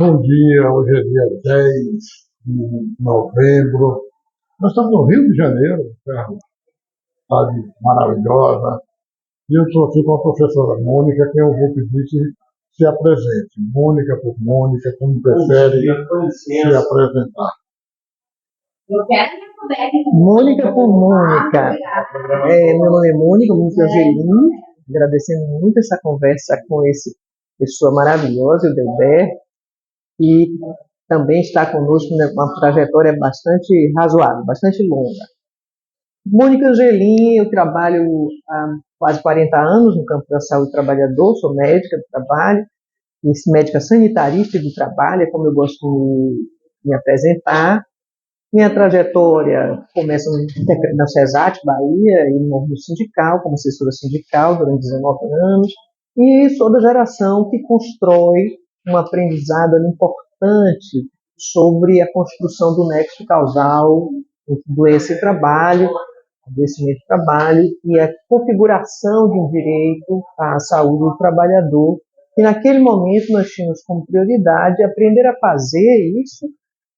Bom dia, hoje é dia 10 de novembro. Nós estamos no Rio de Janeiro, uma cidade maravilhosa. E eu estou aqui com a professora Mônica, que eu vou pedir que se apresente. Mônica por Mônica, como prefere se apresentar. Mônica por Mônica. Meu nome é Mônica Angelini, agradecendo muito essa conversa com esse pessoa maravilhosa, o Delber, e também está conosco numa trajetória bastante razoável, bastante longa. Mônica Angelini, eu trabalho há quase 40 anos no campo da saúde do trabalhador, sou médica do trabalho, médica sanitarista do trabalho, é como eu gosto de me apresentar. Minha trajetória começa na CESAT, Bahia, e no sindical, como assessora sindical durante 19 anos, e sou da geração que constrói um aprendizado importante sobre a construção do nexo causal entre doença e trabalho, adoecimento e trabalho, e a configuração de um direito à saúde do trabalhador, e naquele momento nós tínhamos como prioridade aprender a fazer isso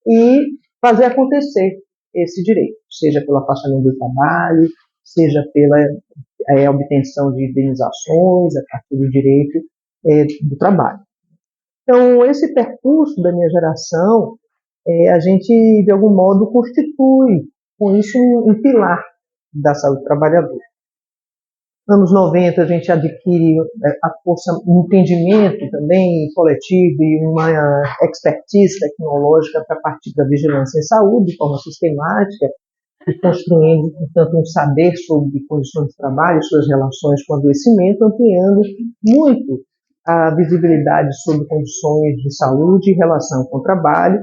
e fazer acontecer esse direito, seja pelo afastamento do trabalho, seja pela obtenção de indenizações a partir do direito do trabalho. Então, esse percurso da minha geração, a gente, de algum modo, constitui com isso um pilar da saúde do trabalhador. Anos 90, a gente adquire a força, um entendimento também coletivo e uma expertise tecnológica para partir da vigilância em saúde, de forma sistemática, e construindo, portanto, um saber sobre condições de trabalho, suas relações com o adoecimento, ampliando muito a visibilidade sobre condições de saúde e relação com o trabalho,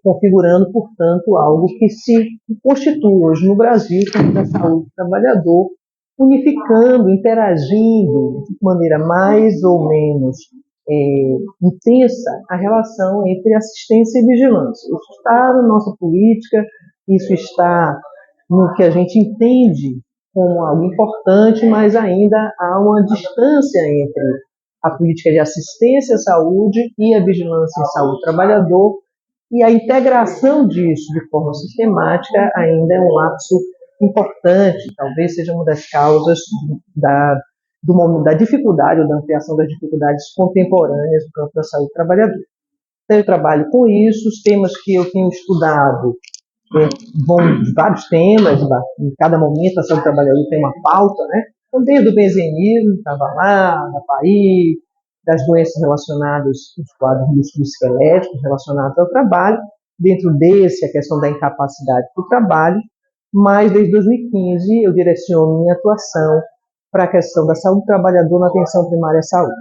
configurando, portanto, algo que se constitui hoje no Brasil como a saúde do trabalhador, unificando, interagindo de maneira mais ou menos intensa a relação entre assistência e vigilância. Isso está na nossa política, isso está no que a gente entende como algo importante, mas ainda há uma distância entre a política de assistência à saúde e a vigilância em saúde do trabalhador, e a integração disso de forma sistemática ainda é um lapso importante, talvez seja uma das causas da dificuldade ou da ampliação das dificuldades contemporâneas do campo da saúde do trabalhador. Então, eu trabalho com isso, os temas que eu tenho estudado vão de vários temas, em cada momento a saúde do trabalhador tem uma pauta, né? Então, desde o benzenismo, estava lá, da PAI, das doenças relacionadas aos quadros musculoesqueléticos relacionados ao trabalho, dentro desse a questão da incapacidade do trabalho, mas desde 2015 eu direciono minha atuação para a questão da saúde do trabalhador na atenção primária à saúde.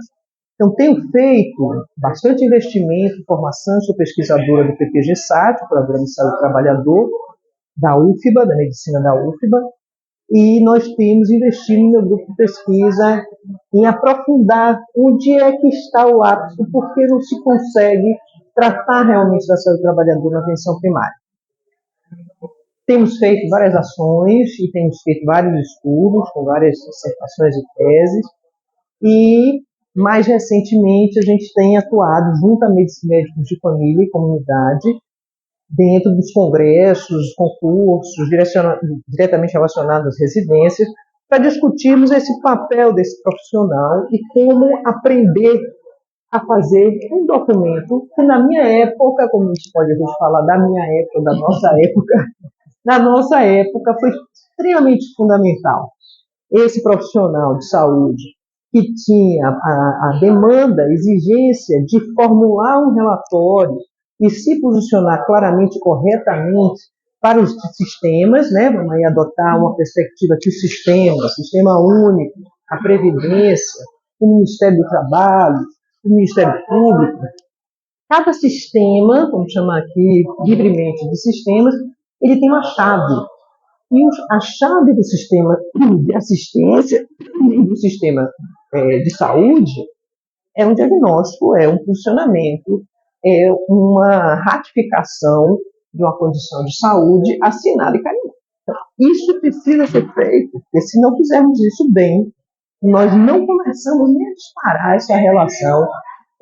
Então, tenho feito bastante investimento em formação, sou pesquisadora do PPG-SAT, o Programa de Saúde do Trabalhador, da UFBA, da Medicina da UFBA, e nós temos investido no meu grupo de pesquisa em aprofundar onde é que está o lapso, porque não se consegue tratar realmente da saúde do trabalhador na atenção primária. Temos feito várias ações e temos feito vários estudos com várias dissertações e teses, e mais recentemente a gente tem atuado junto a médicos de família e comunidade dentro dos congressos, concursos diretamente relacionados às residências, para discutirmos esse papel desse profissional e como aprender a fazer um documento que na minha época, como a gente pode falar da minha época, da nossa época, na nossa época foi extremamente fundamental. Esse profissional de saúde que tinha a demanda, a exigência de formular um relatório e se posicionar claramente e corretamente para os sistemas, né? Vamos aí adotar uma perspectiva que o sistema único, a Previdência, o Ministério do Trabalho, o Ministério Público, cada sistema, vamos chamar aqui livremente de sistemas, ele tem uma chave. E a chave do sistema de assistência e do sistema de saúde é um diagnóstico, é um funcionamento, é uma ratificação de uma condição de saúde assinada e carimbada. Então, isso precisa ser feito, porque se não fizermos isso bem, nós não começamos nem a disparar essa relação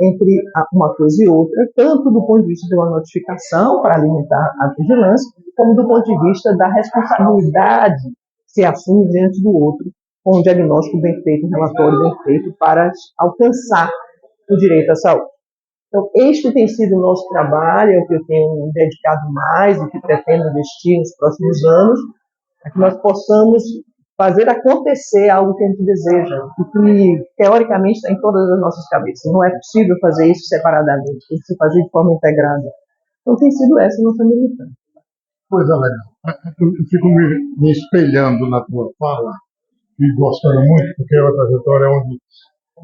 entre uma coisa e outra, tanto do ponto de vista de uma notificação para alimentar a vigilância, como do ponto de vista da responsabilidade que se assume diante do outro, com um diagnóstico bem feito, um relatório bem feito, para alcançar o direito à saúde. Então, este tem sido o nosso trabalho, é o que eu tenho dedicado mais e que pretendo investir nos próximos anos, para que nós possamos fazer acontecer algo que a gente deseja, e que, teoricamente, está em todas as nossas cabeças. Não é possível fazer isso separadamente, tem que se fazer de forma integrada. Então, tem sido essa a nossa militância. Coisa legal. Eu fico me espelhando na tua fala e gostando muito, porque é uma trajetória onde,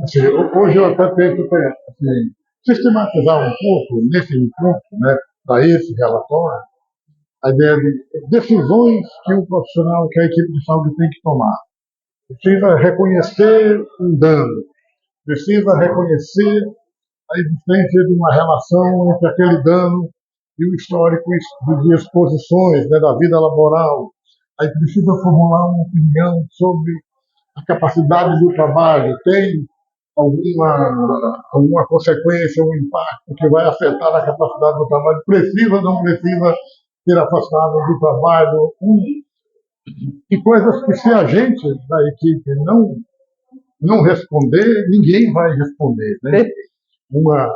assim, hoje eu até tento assim, sistematizar um pouco nesse encontro, né, para esse relatório, a ideia de decisões que o profissional, que a equipe de saúde tem que tomar. Precisa reconhecer um dano, precisa reconhecer a existência de uma relação entre aquele dano e o histórico de exposições, né, da vida laboral. Aí precisa formular uma opinião sobre a capacidade do trabalho, tem alguma consequência, um impacto que vai afetar a capacidade do trabalho, precisa ou não precisa ser afastado do trabalho, e coisas que se a gente da equipe não responder, ninguém vai responder. Né? Uma,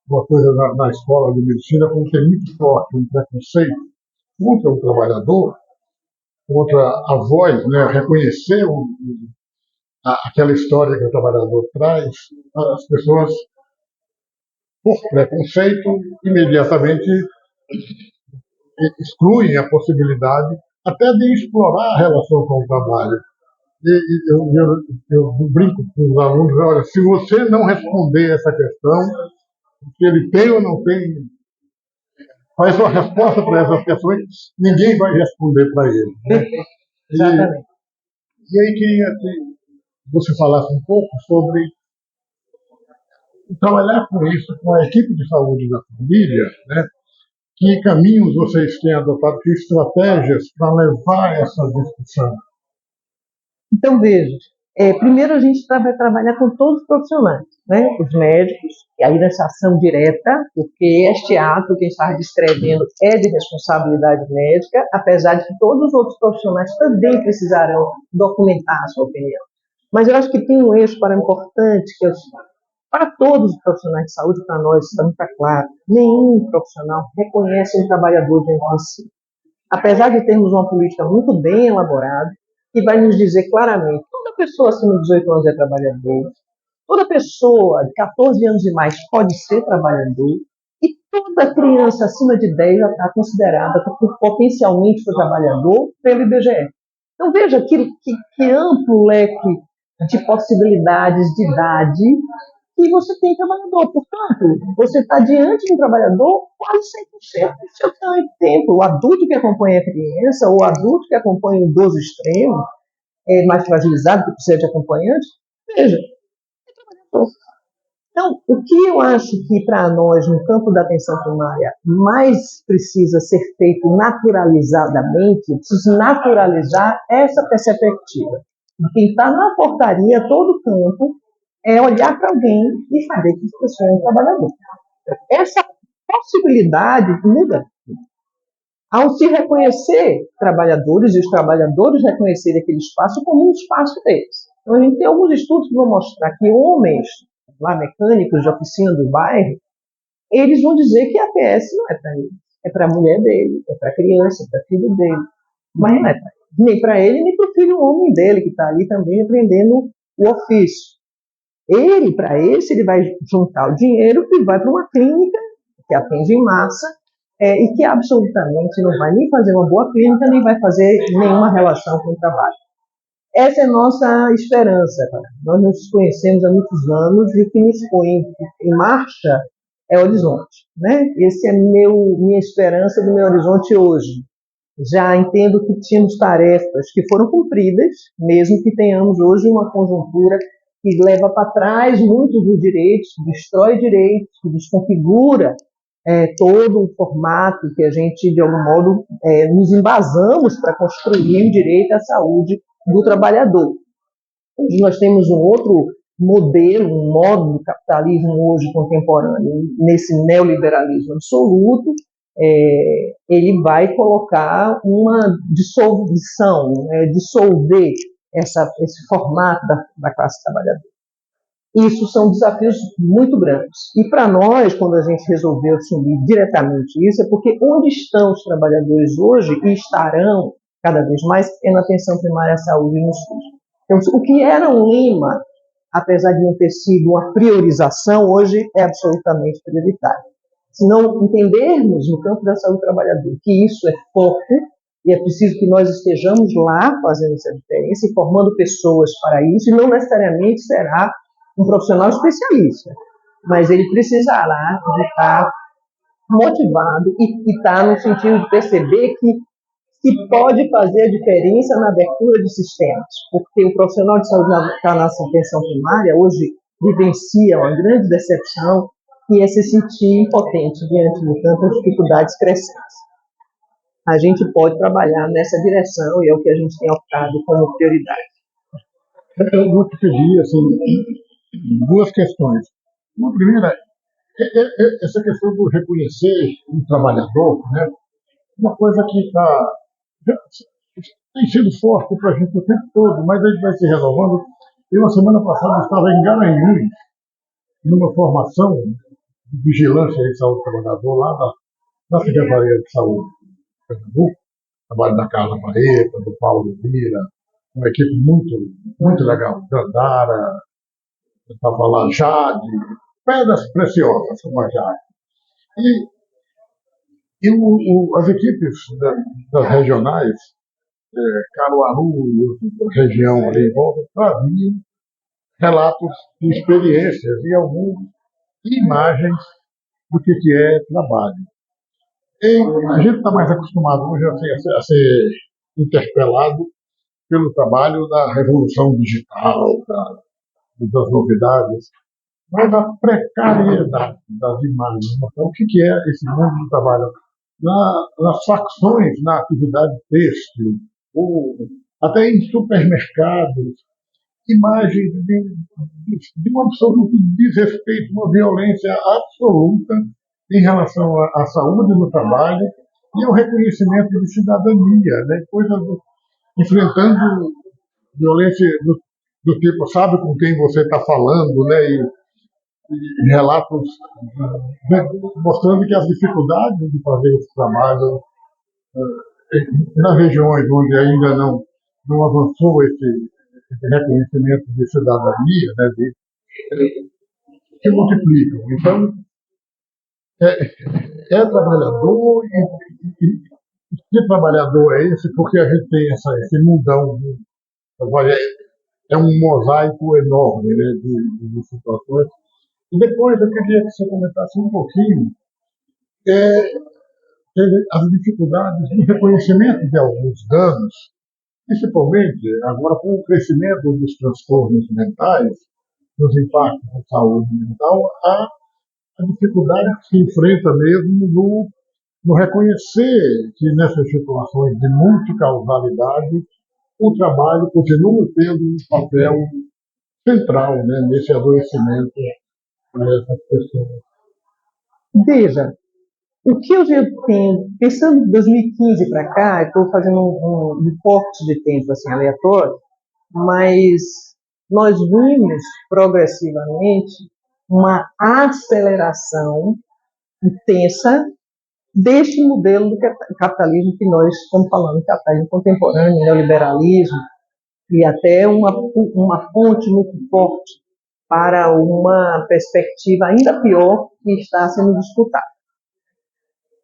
uma coisa na escola de medicina, como tem muito forte um preconceito contra o trabalhador, contra a voz, né, reconhecer aquela história que o trabalhador traz, as pessoas, por preconceito, imediatamente excluem a possibilidade até de explorar a relação com o trabalho. Eu brinco com os alunos, olha, se você não responder essa questão, se ele tem ou não tem, faz uma resposta para essas questões, ninguém vai responder para ele. Né? E aí queria que você falasse um pouco sobre trabalhar com isso, com a equipe de saúde da família, né? Que caminhos vocês têm adotado, que estratégias para levar essa discussão? Então, veja, primeiro a gente vai trabalhar com todos os profissionais, né? Os médicos, e aí nessa ação direta, porque este ato que está descrevendo é de responsabilidade médica, apesar de que todos os outros profissionais também precisarão documentar a sua opinião. Mas eu acho que tem um eixo importante, que para todos os profissionais de saúde, para nós, está muito claro, nenhum profissional reconhece um trabalhador diante de si. Apesar de termos uma política muito bem elaborada, que vai nos dizer claramente, toda pessoa acima de 18 anos é trabalhador, toda pessoa de 14 anos e mais pode ser trabalhador, e toda criança acima de 10 já está considerada potencialmente trabalhador pelo IBGE. Então veja que amplo leque de possibilidades de idade que você tem trabalhador. Portanto, você está diante de um trabalhador quase 100% do seu tempo. O adulto que acompanha a criança, ou o adulto que acompanha o idoso extremo, mais fragilizado, que precisa de acompanhante, veja, é trabalhador. Então, o que eu acho que para nós, no campo da atenção primária, mais precisa ser feito naturalizadamente, precisa naturalizar essa perspectiva. Quem está na portaria, todo campo, é olhar para alguém e saber que essa pessoa é um trabalhador. Essa possibilidade muda. Ao se reconhecer trabalhadores e os trabalhadores reconhecerem aquele espaço como um espaço deles. Então, a gente tem alguns estudos que vão mostrar que homens, lá mecânicos de oficina do bairro, eles vão dizer que a APS não é para ele. É para a mulher dele, é para a criança, é para o filho dele. Mas não é para ele. Nem para ele, nem para o filho homem dele, que está ali também aprendendo o ofício. Ele, para esse, ele vai juntar o dinheiro e vai para uma clínica que atende em massa e que absolutamente não vai nem fazer uma boa clínica, nem vai fazer nenhuma relação com o trabalho. Essa é a nossa esperança. Nós nos conhecemos há muitos anos e o que nos põe em marcha é o horizonte. Né? Esse é minha esperança do meu horizonte hoje. Já entendo que tínhamos tarefas que foram cumpridas, mesmo que tenhamos hoje uma conjuntura que leva para trás muitos dos direitos, que destrói direitos, que desconfigura todo um formato que a gente, de algum modo, nos embasamos para construir o direito à saúde do trabalhador. Hoje nós temos um outro modelo, um modo do capitalismo hoje contemporâneo, nesse neoliberalismo absoluto, ele vai colocar uma dissolução, dissolver esse formato da classe trabalhadora. Isso são desafios muito grandes. E para nós, quando a gente resolveu assumir diretamente isso, é porque onde estão os trabalhadores hoje e estarão cada vez mais é na atenção primária à saúde e no SUS. Então, o que era um lema, apesar de não ter sido uma priorização, hoje é absolutamente prioritário. Se não entendermos no campo da saúde do trabalhador que isso é foco, e é preciso que nós estejamos lá fazendo essa diferença e formando pessoas para isso, e não necessariamente será um profissional especialista, mas ele precisará de estar motivado e estar no sentido de perceber que pode fazer a diferença na abertura de sistemas, porque o profissional de saúde que está na atenção primária hoje vivencia uma grande decepção, que é se sentir impotente diante de tantas dificuldades crescentes. A gente pode trabalhar nessa direção e é o que a gente tem optado como prioridade. Eu vou te pedir assim, duas questões. Uma primeira é essa questão do reconhecer o trabalhador, né? Uma coisa que tem sido forte para a gente o tempo todo, mas a gente vai se renovando. Eu, na semana passada, estava em Garanhuns, numa formação de vigilância em saúde do trabalhador, lá da Secretaria de Saúde de Pernambuco, trabalho da Carla Paeta, do Paulo Vira, uma equipe muito legal, Dandara, para falar Jade, pedras preciosas como a Jade. E as equipes das regionais, Caruaru e a região ali em volta, traziam relatos de experiências e algumas imagens do que é trabalho. E a gente está mais acostumado hoje a ser interpelado pelo trabalho da revolução digital, das novidades, mas a precariedade das imagens. Então, o que é esse mundo do trabalho? Nas facções, na atividade têxtil, ou até em supermercados, imagens de um absoluto desrespeito, uma violência absoluta em relação à saúde no trabalho e ao reconhecimento de cidadania, né? Enfrentando violência do tipo, sabe com quem você está falando, né? E relatos mostrando que as dificuldades de fazer esse trabalho nas regiões onde ainda não avançou esse reconhecimento de cidadania, né, se multiplicam. Então, é trabalhador e que trabalhador é esse? Porque a gente tem esse mundão, é um mosaico enorme, né, de situações. E depois eu queria que você comentasse um pouquinho as dificuldades no reconhecimento de alguns danos, principalmente agora com o crescimento dos transtornos mentais, dos impactos na saúde mental, a dificuldade que se enfrenta mesmo no reconhecer que nessas situações de multicausalidade o trabalho continua tendo um papel central, né, nesse adoecimento para essas pessoas. Veja, o que eu já tenho, pensando em 2015 para cá, estou fazendo um corte de tempo assim, aleatório, mas nós vimos progressivamente uma aceleração intensa deste modelo do capitalismo que nós estamos falando, capitalismo contemporâneo, neoliberalismo, e até uma fonte muito forte para uma perspectiva ainda pior que está sendo disputada.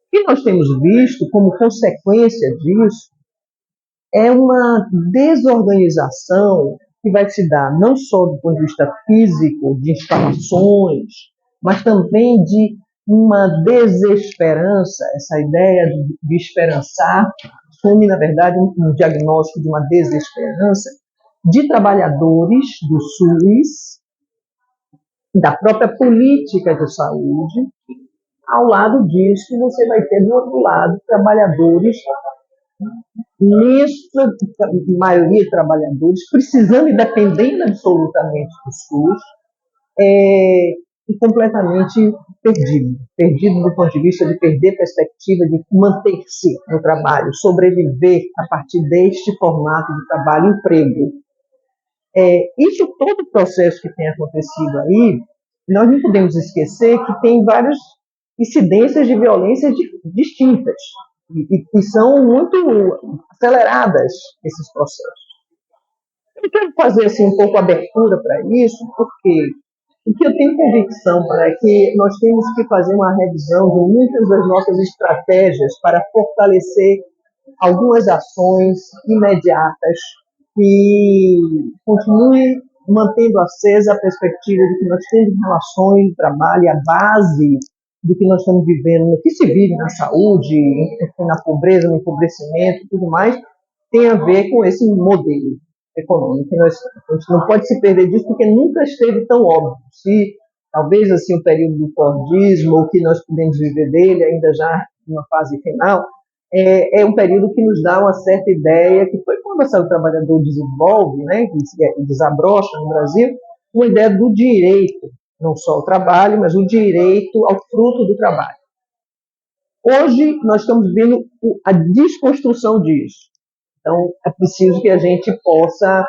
O que nós temos visto como consequência disso é uma desorganização que vai se dar não só do ponto de vista físico, de instalações, mas também de uma desesperança, essa ideia de esperançar, assume, na verdade, um diagnóstico de uma desesperança de trabalhadores do SUS, da própria política de saúde. Ao lado disso, você vai ter, do outro lado, trabalhadores imensa maioria de trabalhadores precisando e dependendo absolutamente do SUS, e completamente perdido do ponto de vista de perder perspectiva de manter-se no trabalho, sobreviver a partir deste formato de trabalho e emprego. Isso, todo o processo que tem acontecido aí, nós não podemos esquecer que tem várias incidências de violências distintas e são muito aceleradas esses processos. Eu quero fazer assim, um pouco abertura para isso, porque o que eu tenho convicção é que nós temos que fazer uma revisão de muitas das nossas estratégias para fortalecer algumas ações imediatas que continuem mantendo acesa a perspectiva de que nós temos relações de trabalho e a base do que nós estamos vivendo, no que se vive na saúde, na pobreza, no empobrecimento e tudo mais, tem a ver com esse modelo econômico. A gente não pode se perder disso porque nunca esteve tão óbvio. Se talvez assim o período do Fordismo, o que nós podemos viver dele, ainda já numa fase final, é um período que nos dá uma certa ideia, que foi quando o trabalhador desenvolve, né, que desabrocha no Brasil, uma ideia do direito, não só ao trabalho, mas o direito ao fruto do trabalho. Hoje nós estamos vendo a desconstrução disso. Então, é preciso que a gente possa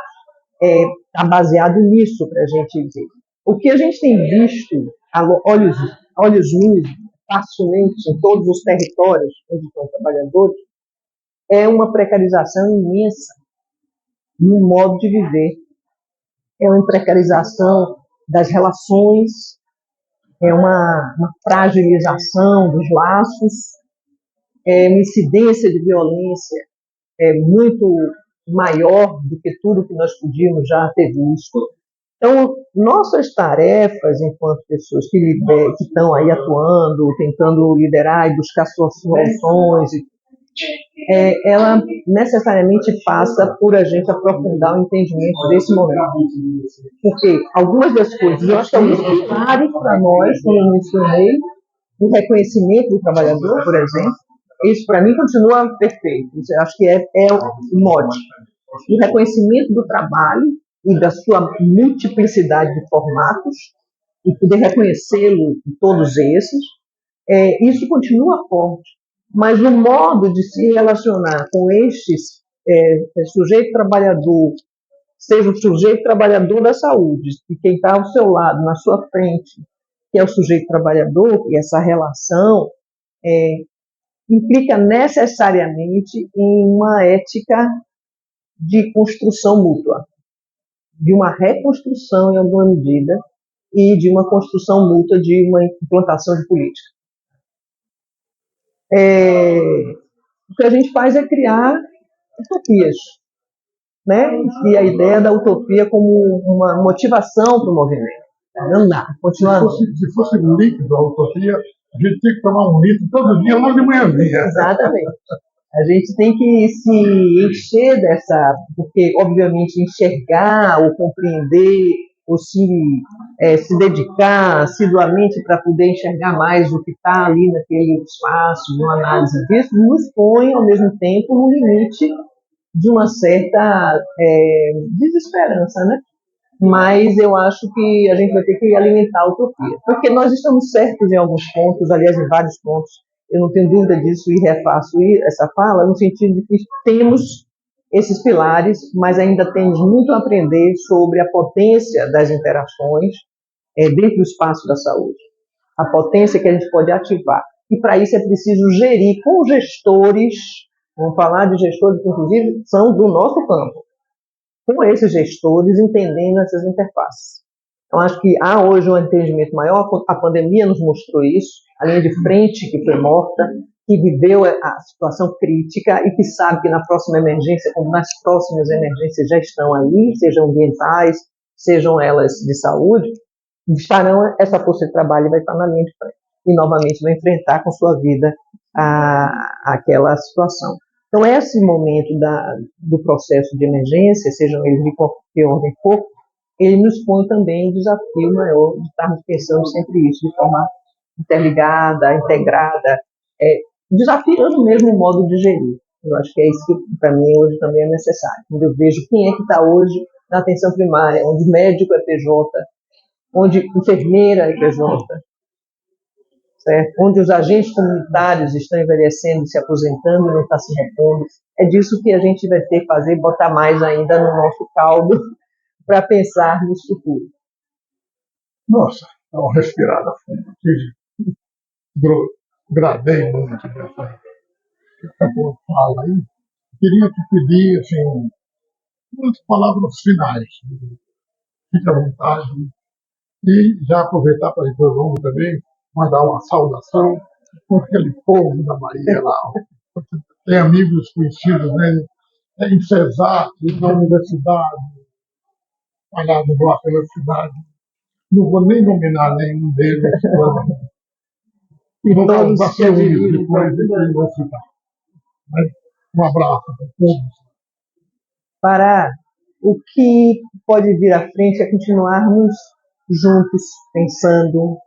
estar baseado nisso para a gente ver. O que a gente tem visto a olhos nus, facilmente, em todos os territórios onde estão trabalhadores, é uma precarização imensa no modo de viver. É uma precarização das relações, é uma fragilização dos laços, é uma incidência de violência muito maior do que tudo que nós podíamos já ter visto. Então, nossas tarefas enquanto pessoas que estão aí atuando, tentando liderar e buscar suas soluções, ela necessariamente passa por a gente aprofundar o entendimento desse momento. Porque algumas das coisas, eu acho que alguns pilares para nós, como eu mencionei, o reconhecimento do trabalhador, por exemplo, isso para mim continua perfeito. Isso eu acho que é o mote. O reconhecimento do trabalho e da sua multiplicidade de formatos, e poder reconhecê-lo em todos esses, isso continua forte. Mas o modo de se relacionar com estes sujeito trabalhador, seja o sujeito trabalhador da saúde, e quem está ao seu lado, na sua frente, que é o sujeito trabalhador, e essa relação implica necessariamente em uma ética de construção mútua, de uma reconstrução em alguma medida e de uma construção mútua de uma implantação de política. O que a gente faz é criar utopias, né? E a ideia da utopia como uma motivação para o movimento. Não dá, continuar. Se fosse líquido a utopia, a gente tinha que tomar um litro todo dia, logo de manhãzinha. Exatamente. A gente tem que se encher dessa, porque, obviamente, enxergar ou compreender ou se dedicar assiduamente para poder enxergar mais o que está ali naquele espaço, de uma análise disso, nos põe, ao mesmo tempo, no limite de uma certa desesperança, né? Mas eu acho que a gente vai ter que alimentar a utopia, porque nós estamos certos em alguns pontos, aliás, em vários pontos, eu não tenho dúvida disso e refaço essa fala, no sentido de que temos esses pilares, mas ainda temos muito a aprender sobre a potência das interações dentro do espaço da saúde, a potência que a gente pode ativar. E para isso é preciso gerir com gestores, vamos falar de gestores que inclusive são do nosso campo, com esses gestores entendendo essas interfaces. Então, acho que há hoje um entendimento maior, a pandemia nos mostrou isso, a linha de frente que foi morta, que viveu a situação crítica e que sabe que na próxima emergência, como nas próximas emergências já estão aí, sejam ambientais, sejam elas de saúde, estarão, essa força de trabalho vai estar na linha de frente e novamente vai enfrentar com sua vida aquela situação. Então, esse momento do processo de emergência, sejam eles de qualquer ordem for, ele nos põe também um desafio maior de estarmos pensando sempre isso de forma interligada, integrada, desafiando mesmo o modo de gerir. Eu acho que é isso que, para mim, hoje também é necessário. Quando eu vejo quem é que está hoje na atenção primária, onde médico é PJ, onde enfermeira é PJ, certo? Onde os agentes comunitários estão envelhecendo, se aposentando e não está se repondo. É disso que a gente vai ter que fazer, botar mais ainda no nosso caldo para pensar no futuro. Nossa, dá uma respirada fundo. Gradei muito dessa tua fala aí. Queria te pedir, assim, umas palavras finais. Fique à vontade. E já aproveitar para ir para o longo também, mandar uma saudação para aquele povo da Bahia lá. Tem amigos conhecidos, né? Em Cesar, na universidade, espalhado lá pela cidade. Não vou nem nominar nenhum deles. E vou causar ciúmes depois de que vou citar. Mas um abraço para todos. Pará, o que pode vir à frente é continuarmos juntos, pensando,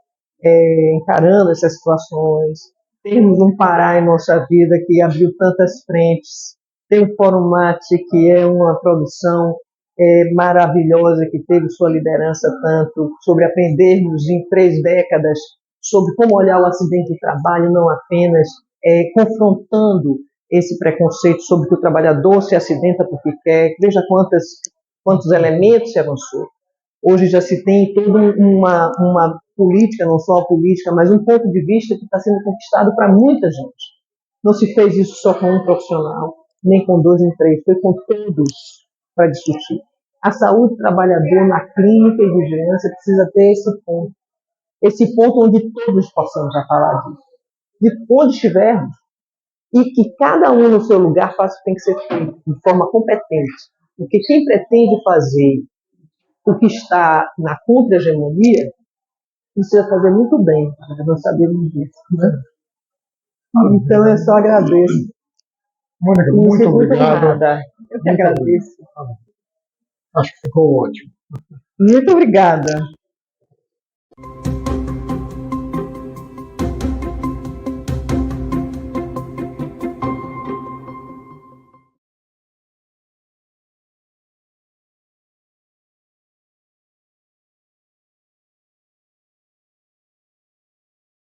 encarando essas situações, termos um Pará em nossa vida que abriu tantas frentes, tem o Fórum Mate, que é uma produção maravilhosa, que teve sua liderança tanto sobre aprendermos em 3 décadas sobre como olhar o acidente de trabalho, não apenas confrontando esse preconceito sobre que o trabalhador se acidenta porque quer. Veja quantos elementos se avançou. Hoje já se tem toda uma política, não só a política, mas um ponto de vista que está sendo conquistado para muita gente. Não se fez isso só com um profissional, nem com 2 nem 3, foi com todos para discutir. A saúde do trabalhador na clínica e vigilância precisa ter esse ponto onde todos possamos já falar disso. De onde estivermos, e que cada um no seu lugar faça o que tem que ser feito, de forma competente. Porque quem pretende fazer o que está na contra-hegemonia precisa fazer muito bem, nós sabemos disso. Né? Então, eu só agradeço. Mônica, muito obrigado. Eu que agradeço. Acho que ficou ótimo. Muito obrigada.